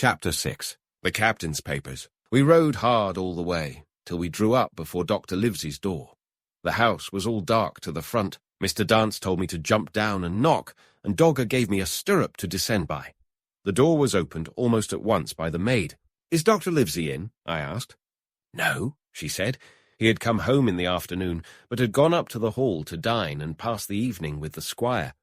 Chapter 6. The Captain's Papers. We rode hard all the way, till we drew up before Dr. Livesey's door. The house was all dark to the front. Mr. Dance told me to jump down and knock, and Dogger gave me a stirrup to descend by. The door was opened almost at once by the maid. "Is Dr. Livesey in?" I asked. "No," she said. He had come home in the afternoon, but had gone up to the hall to dine and pass the evening with the squire.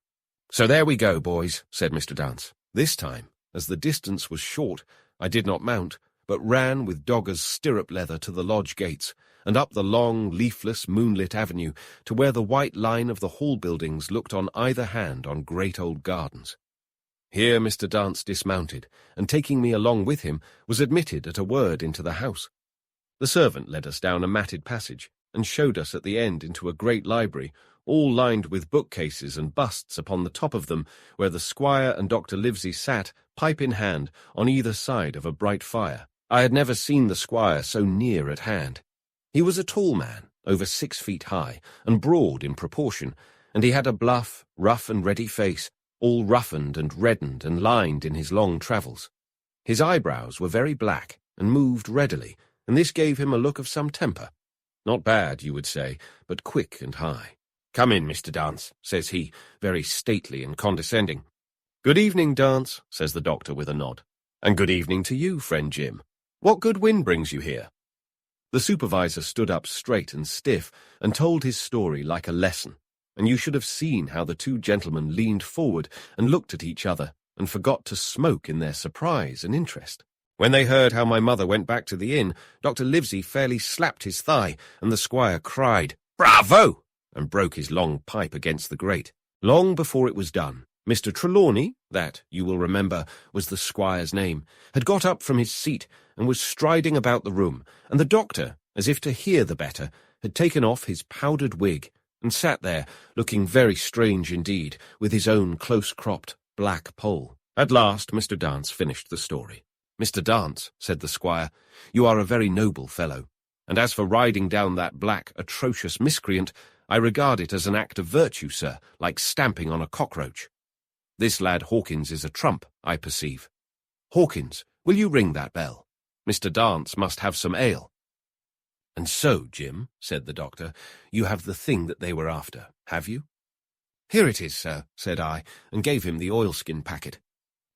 "So there we go, boys," said Mr. Dance. This time, as the distance was short, I did not mount, but ran with Dogger's stirrup leather to the lodge gates, and up the long, leafless, moonlit avenue to where the white line of the hall buildings looked on either hand on great old gardens. Here Mr. Dance dismounted, and taking me along with him, was admitted at a word into the house. The servant led us down a matted passage, and showed us at the end into a great library, all lined with bookcases and busts upon the top of them, where the squire and Dr. Livesey sat, pipe in hand, on either side of a bright fire. I had never seen the squire so near at hand. He was a tall man, over 6 feet high, and broad in proportion, and he had a bluff, rough and ready face, all roughened and reddened and lined in his long travels. His eyebrows were very black, and moved readily, and this gave him a look of some temper. Not bad, you would say, but quick and high. "Come in, Mr. Dance," says he, very stately and condescending. "Good evening, Dance," says the doctor with a nod. "And good evening to you, friend Jim. What good wind brings you here?" The supervisor stood up straight and stiff and told his story like a lesson, and you should have seen how the two gentlemen leaned forward and looked at each other and forgot to smoke in their surprise and interest. When they heard how my mother went back to the inn, Dr. Livesey fairly slapped his thigh, and the squire cried, "Bravo!" and broke his long pipe against the grate. Long before it was done, Mr. Trelawney, that, you will remember, was the squire's name, had got up from his seat and was striding about the room, and the doctor, as if to hear the better, had taken off his powdered wig, and sat there, looking very strange indeed, with his own close-cropped black poll. At last Mr. Dance finished the story. "Mr. Dance," said the squire, "you are a very noble fellow, and as for riding down that black, atrocious miscreant, I regard it as an act of virtue, sir, like stamping on a cockroach. This lad Hawkins is a trump, I perceive. Hawkins, will you ring that bell? Mr. Dance must have some ale." "And so, Jim," said the doctor, "you have the thing that they were after, have you?" "Here it is, sir," said I, and gave him the oilskin packet.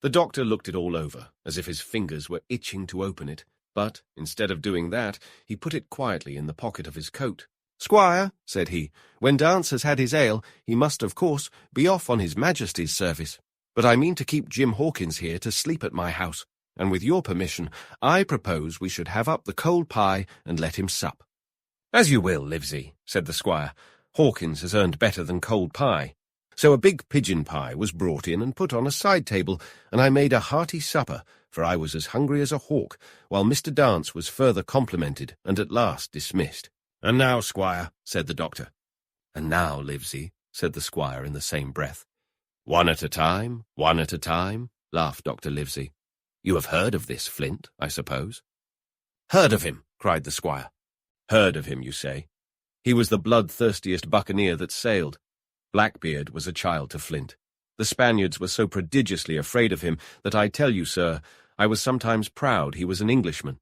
The doctor looked it all over, as if his fingers were itching to open it, but, instead of doing that, he put it quietly in the pocket of his coat. "Squire," said he, "when Dance has had his ale, he must, of course, be off on his Majesty's service. But I mean to keep Jim Hawkins here to sleep at my house, and with your permission, I propose we should have up the cold pie and let him sup." "As you will, Livesey," said the squire. "Hawkins has earned better than cold pie." So a big pigeon pie was brought in and put on a side table, and I made a hearty supper, for I was as hungry as a hawk, while Mr. Dance was further complimented and at last dismissed. "And now, squire," said the doctor. "And now, Livesey," said the squire in the same breath. One at a time," laughed Dr. Livesey. "You have heard of this Flint, I suppose?" "Heard of him," cried the squire. "Heard of him, you say? He was the bloodthirstiest buccaneer that sailed. Blackbeard was a child to Flint. The Spaniards were so prodigiously afraid of him that I tell you, sir, I was sometimes proud he was an Englishman.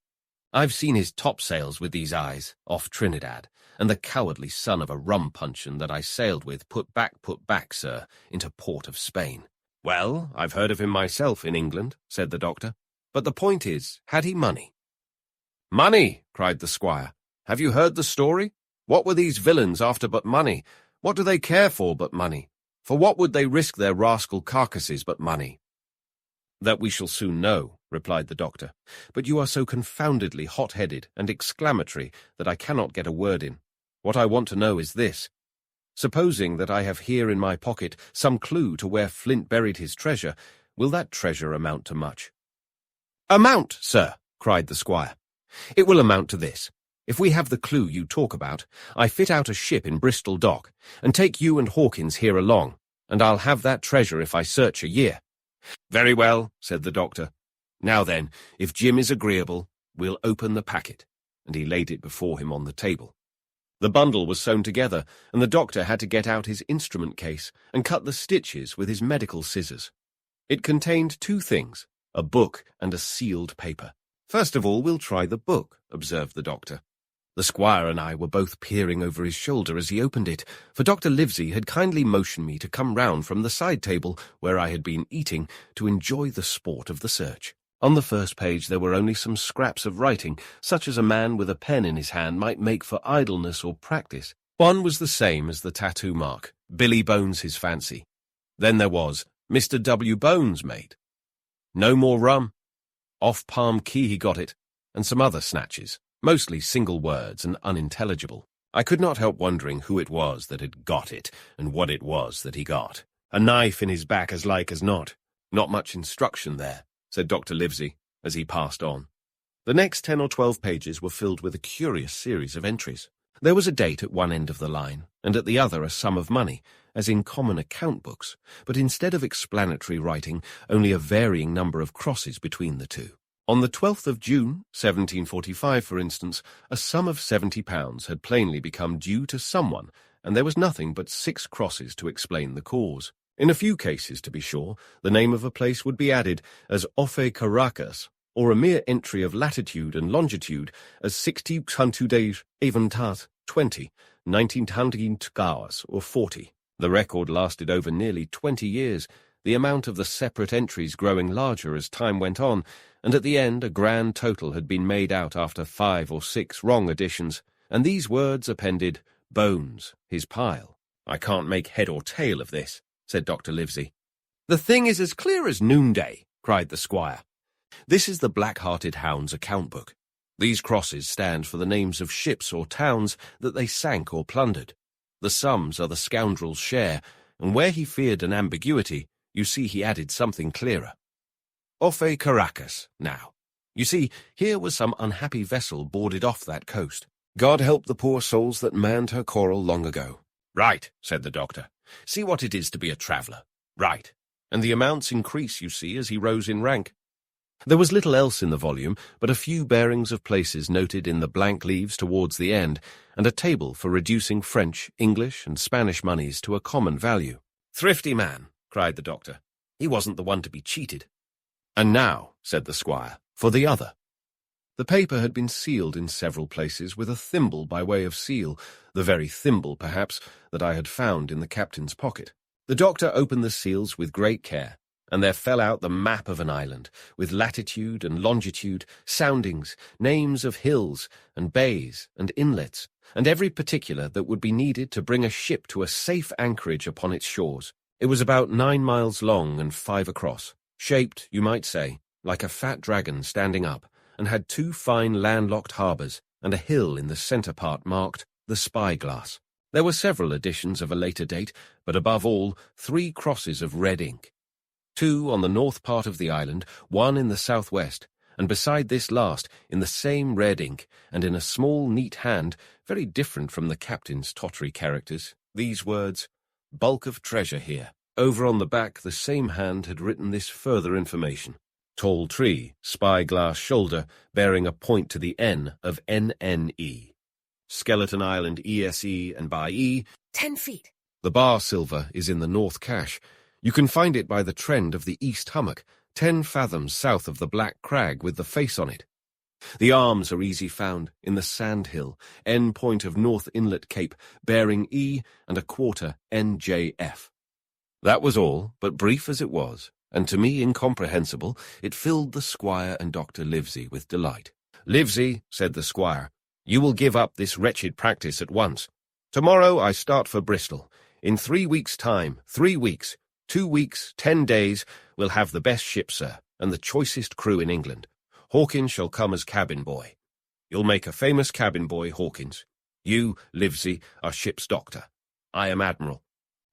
I've seen his topsails with these eyes, off Trinidad, and the cowardly son of a rum puncheon that I sailed with put back, sir, into port of Spain." "Well, I've heard of him myself in England," said the doctor. "But the point is, had he money?" "Money!" cried the squire. "Have you heard the story? What were these villains after but money? What do they care for but money? For what would they risk their rascal carcasses but money?" "That we shall soon know," replied the doctor. "But you are so confoundedly hot-headed and exclamatory that I cannot get a word in. What I want to know is this. Supposing that I have here in my pocket some clue to where Flint buried his treasure, will that treasure amount to much?" "Amount, sir!" cried the squire. "It will amount to this. If we have the clue you talk about, I fit out a ship in Bristol Dock, and take you and Hawkins here along, and I'll have that treasure if I search a year." "Very well," said the doctor. "Now then, if Jim is agreeable, we'll open the packet," and he laid it before him on the table. The bundle was sewn together, and the doctor had to get out his instrument case and cut the stitches with his medical scissors. It contained 2 things, a book, and a sealed paper. "First of all, we'll try the book," observed the doctor. The squire and I were both peering over his shoulder as he opened it, for Dr. Livesey had kindly motioned me to come round from the side table, where I had been eating, to enjoy the sport of the search. On the first page there were only some scraps of writing, such as a man with a pen in his hand might make for idleness or practice. One was the same as the tattoo mark, "Billy Bones his fancy." Then there was, "Mr. W. Bones, mate." "No more rum?" "Off Palm Key he got it," and some other snatches, mostly single words and unintelligible. I could not help wondering who it was that had got it, and what it was that he got. "A knife in his back as like as not. Not much instruction there," said Dr. Livesey, as he passed on. The next 10 or 12 pages were filled with a curious series of entries. There was a date at one end of the line, and at the other a sum of money, as in common account books, but instead of explanatory writing, only a varying number of crosses between the two. On the 12th of June, 1745, for instance, a sum of £70 had plainly become due to someone, and there was nothing but 6 crosses to explain the cause. In a few cases, to be sure, the name of a place would be added as Offe Caracas, or a mere entry of latitude and longitude as 60 days, eventat 20, 19 hours, or 40. The record lasted over nearly 20 years, the amount of the separate entries growing larger as time went on, and at the end a grand total had been made out after 5 or 6 wrong additions, and these words appended, "Bones, his pile." "I can't make head or tail of this," said Dr. Livesey. "The thing is as clear as noonday," cried the squire. "This is the Black-Hearted Hound's account book. These crosses stand for the names of ships or towns that they sank or plundered. The sums are the scoundrel's share, and where he feared an ambiguity, you see he added something clearer. Offe Caracas, now. You see, here was some unhappy vessel boarded off that coast. God help the poor souls that manned her coral long ago." "Right," said the doctor. "See what it is to be a traveller. Right. And the amounts increase, you see, as he rose in rank." There was little else in the volume but a few bearings of places noted in the blank leaves towards the end, and a table for reducing French, English, and Spanish moneys to a common value. "Thrifty man," cried the doctor. "He wasn't the one to be cheated." "And now," said the squire, "for the other." The paper had been sealed in several places with a thimble by way of seal, the very thimble, perhaps, that I had found in the captain's pocket. The doctor opened the seals with great care, and there fell out the map of an island, with latitude and longitude, soundings, names of hills and bays and inlets, and every particular that would be needed to bring a ship to a safe anchorage upon its shores. It was about 9 miles long and 5 across, shaped, you might say, like a fat dragon standing up, and had 2 fine landlocked harbours, and a hill in the centre part marked the Spyglass. There were several editions of a later date, but above all, 3 crosses of red ink. 2 on the north part of the island, 1 in the southwest, and beside this last, in the same red ink, and in a small, neat hand, very different from the captain's tottery characters, these words, "Bulk of treasure here." Over on the back, the same hand had written this further information: "Tall tree, spyglass shoulder, bearing a point to the N of NNE. Skeleton Island ESE and by E, 10 feet. The bar silver is in the North Cache. You can find it by the trend of the East Hummock, 10 fathoms south of the Black Crag with the face on it. The arms are easy found in the Sand Hill, end point of North Inlet Cape, bearing E and a quarter NJF. That was all, but brief as it was, and to me incomprehensible, it filled the squire and Dr. Livesey with delight. "Livesey," said the squire, "you will give up this wretched practice at once. Tomorrow I start for Bristol. In 3 weeks' time, 3 weeks, 2 weeks, 10 days, we'll have the best ship, sir, and the choicest crew in England. Hawkins shall come as cabin boy. You'll make a famous cabin boy, Hawkins. You, Livesey, are ship's doctor. I am admiral.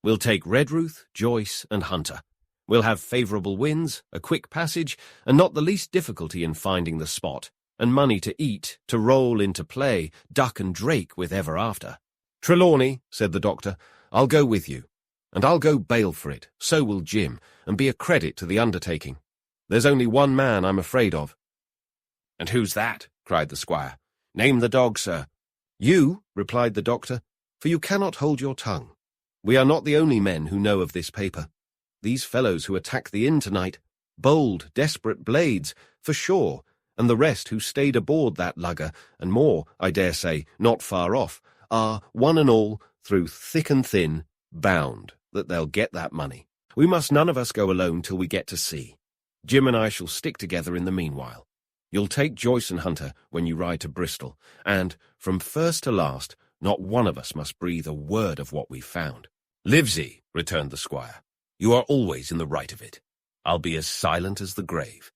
We'll take Redruth, Joyce, and Hunter. We'll have favourable winds, a quick passage, and not the least difficulty in finding the spot, and money to eat, to roll into play, duck and drake with ever after. Trelawney," said the doctor, "I'll go with you. And I'll go bail for it, so will Jim, and be a credit to the undertaking. There's only one man I'm afraid of." "And who's that?" cried the squire. "Name the dog, sir." "You," replied the doctor, "for you cannot hold your tongue. We are not the only men who know of this paper. These fellows who attacked the inn tonight, bold, desperate blades, for sure, and the rest who stayed aboard that lugger, and more, I dare say, not far off, are, one and all, through thick and thin, bound that they'll get that money. We must none of us go alone till we get to sea. Jim and I shall stick together in the meanwhile. You'll take Joyce and Hunter when you ride to Bristol, and, from first to last, not one of us must breathe a word of what we've found." "Livesey," returned the squire, "you are always in the right of it. I'll be as silent as the grave."